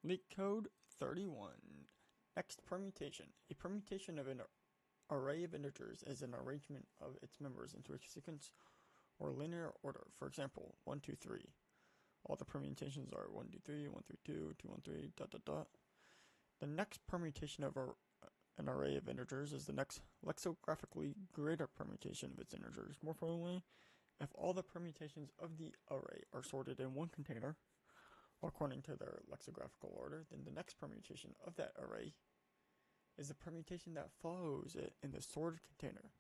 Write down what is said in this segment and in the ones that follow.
Leet code 31. Next permutation. A permutation of an array of integers is an arrangement of its members into a sequence or linear order. For example, 1, 2, 3. All the permutations are 1, 2, 3, 1, 3, 2, 2, 1, 3, dot, dot, dot. The next permutation of an array of integers is the next lexicographically greater permutation of its integers. More formally, if all the permutations of the array are sorted in one container, according to their lexicographical order, then the next permutation of that array is the permutation that follows it in the sorted container.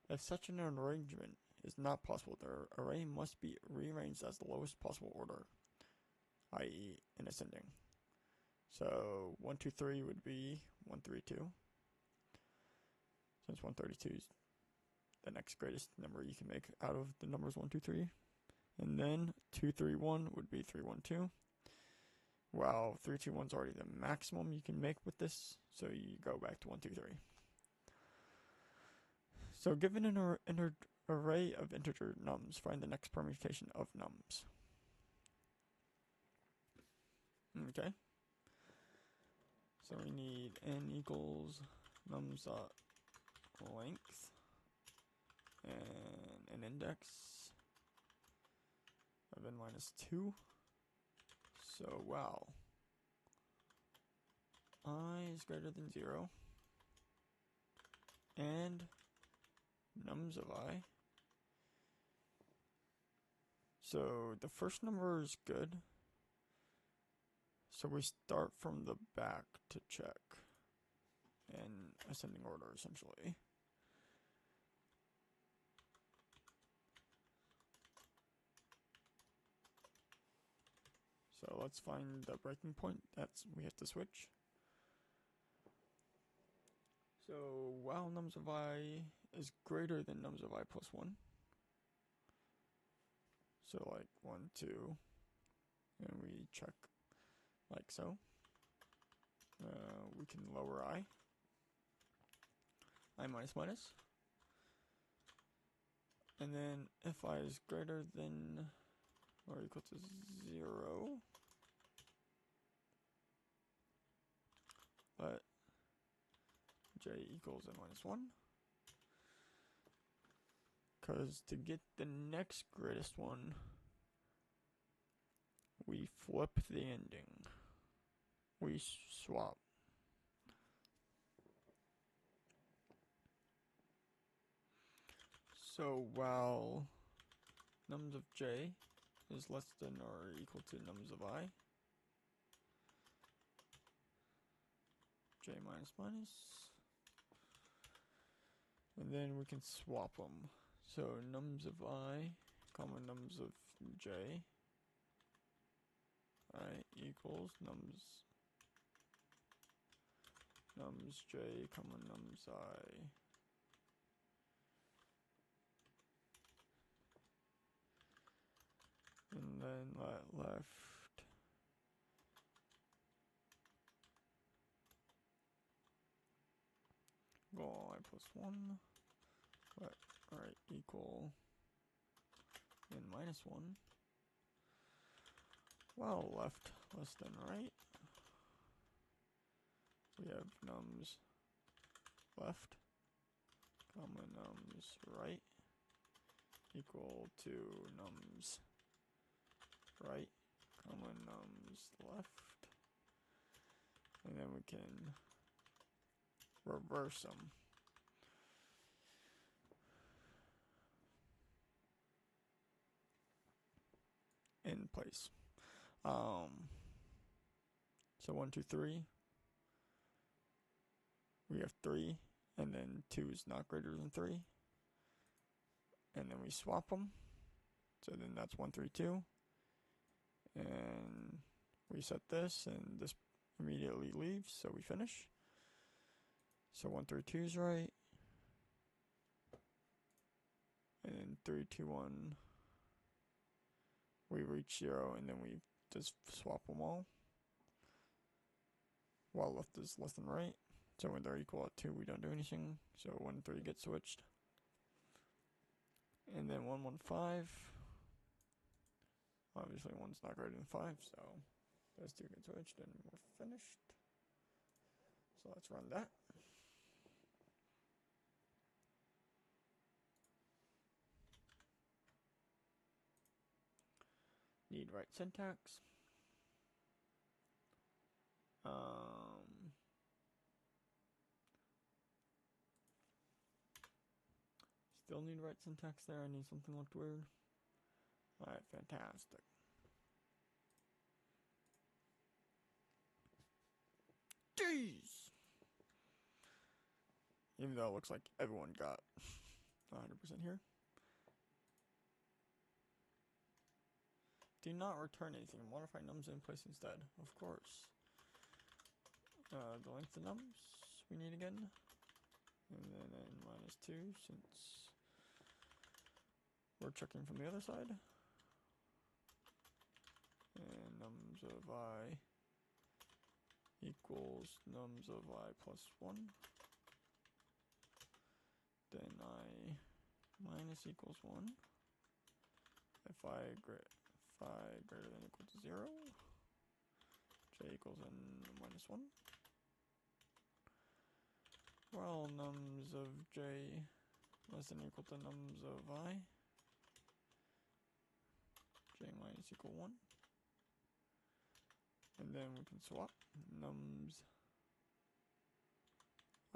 If such an arrangement is not possible, the array must be rearranged as the lowest possible order, i.e. in ascending. So 1, 2, 3 would be 1, 3, 2. Since 132 is the next greatest number you can make out of the numbers 1, 2, 3. And then 2, 3, 1 would be 3, 1, 2. Well, 3, 2, 1 is already the maximum you can make with this, so you go back to 1, 2, 3. So given an array of integer nums, find the next permutation of nums. Okay. So we need n equals nums length and an index of n minus 2. So wow, I is greater than 0 and nums of I. So the first number is good, so we start from the back to check in ascending order essentially. So let's find the breaking point that we have to switch. So while nums of I is greater than nums of I plus 1, so like 1, 2, and we check like so, we can lower I minus minus, and then if I is greater than or equal to 0, but j equals n minus 1, because to get the next greatest one, we flip the ending. We swap. So while nums of j is less than or equal to nums of I, j minus minus, and then we can swap them. So nums of I, comma nums of j, I equals nums j, comma nums I. And then that left go I plus 1, but right equal n minus 1. While left less than right, we have nums left, comma nums right equal to nums right, comma nums left, and then we can reverse them. In place. So 1, 2, 3. We have 3, and then 2 is not greater than 3. And then we swap them. So then that's 1, 3, 2. And we set this, and this immediately leaves, so we finish. So 1, 3, 2 is right. And then 3, 2, 1. We reach 0, and then we just swap them all. While left is less than right. So when they're equal at 2, we don't do anything. So 1, 3 gets switched. And then 1, 1, 5. Obviously 1's not greater than 5, so Those two get switched and we're finished. So let's run that. Need right syntax. Still need right syntax there. I need something looked weird. Alright, fantastic. Jeez! Even though it looks like everyone got 100% here. Do not return anything. Modify nums in place instead. Of course. The length of nums we need again. And then -2 since we're checking from the other side. And nums of I equals nums of I plus 1. Then I minus equals 1. If I greater than or equal to 0. J equals n minus 1. Well, nums of j less than or equal to nums of I. J minus equal 1. And then we can swap nums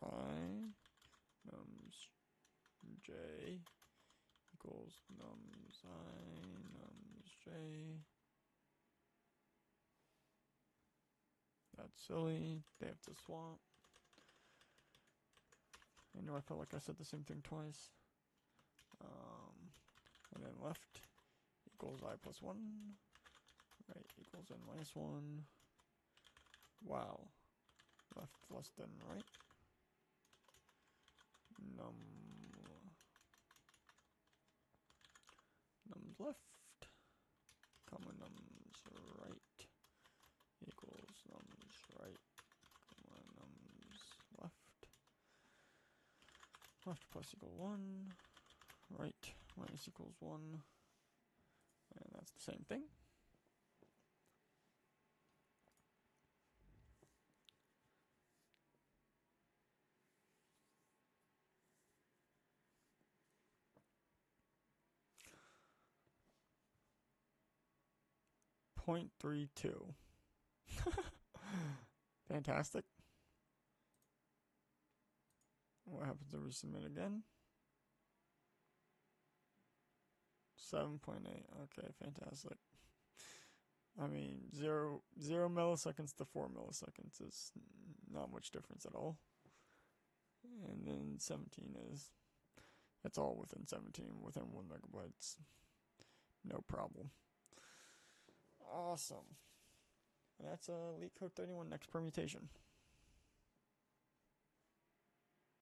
I, nums j equals nums I, nums j. That's silly. They have to swap. I know I felt like I said the same thing twice. And then left equals I plus 1. Right equals n minus 1. Wow. Left less than right. Nums left, comma nums right equals nums right, comma nums left. Left plus equal 1. Right minus equals 1. And that's the same thing. .32. Fantastic. What happens if we submit again? 7.8. Okay, fantastic. I mean, 0 milliseconds to 4 milliseconds is not much difference at all. And then 17 is, it's all within 17, within 1 megabytes. No problem. Awesome. That's Leet code 31 next permutation.